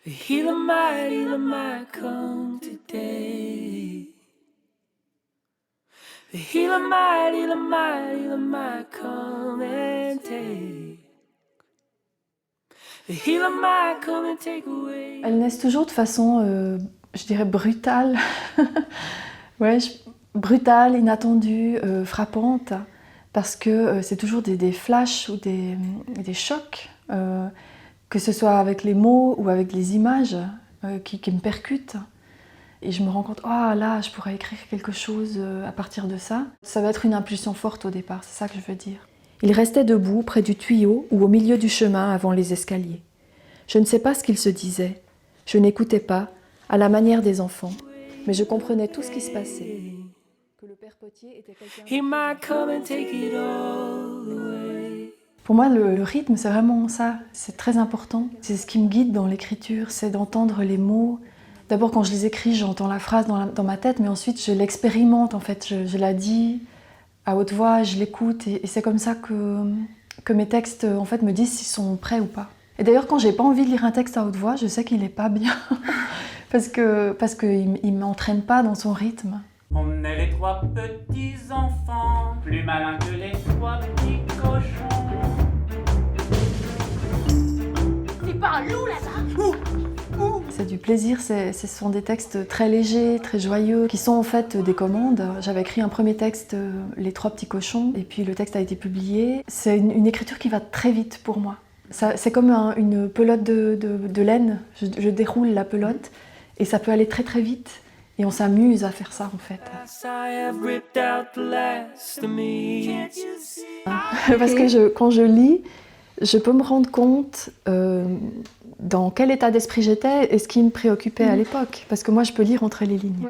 The healer might come today. The healer might come and take. The healer might come and take away. Elles naissent toujours de façon, je dirais, brutale. Ouais, brutale, inattendue, frappante. Parce que c'est toujours des flashs ou des chocs. Que ce soit avec les mots ou avec les images qui me percutent. Et je me rends compte, oh là, je pourrais écrire quelque chose à partir de ça. Ça va être une impulsion forte au départ, c'est ça que je veux dire. Il restait debout près du tuyau ou au milieu du chemin avant les escaliers. Je ne sais pas ce qu'il se disait. Je n'écoutais pas, à la manière des enfants. Mais je comprenais tout ce qui se passait. Que le père Potier était quelqu'un... He might come and take it all away. Pour moi, le rythme, c'est vraiment ça. C'est très important. C'est ce qui me guide dans l'écriture, c'est d'entendre les mots. D'abord, quand je les écris, j'entends la phrase dans ma tête, mais ensuite, je l'expérimente. En fait, je la dis à haute voix, je l'écoute, et c'est comme ça que mes textes, en fait, me disent s'ils sont prêts ou pas. Et d'ailleurs, quand j'ai pas envie de lire un texte à haute voix, je sais qu'il est pas bien, parce qu'il m'entraîne pas dans son rythme. On est les trois petits enfants, plus malins que les trois petits cochons. C'est pas un loup là-bas? C'est du plaisir, ce sont des textes très légers, très joyeux, qui sont en fait des commandes. J'avais écrit un premier texte, Les trois petits cochons, et puis le texte a été publié. C'est une écriture qui va très vite pour moi. C'est comme une pelote de laine, je déroule la pelote, et ça peut aller très très vite. Et on s'amuse à faire ça en fait. Parce que quand je lis, je peux me rendre compte dans quel état d'esprit j'étais et ce qui me préoccupait à l'époque. Parce que moi, je peux lire entre les lignes.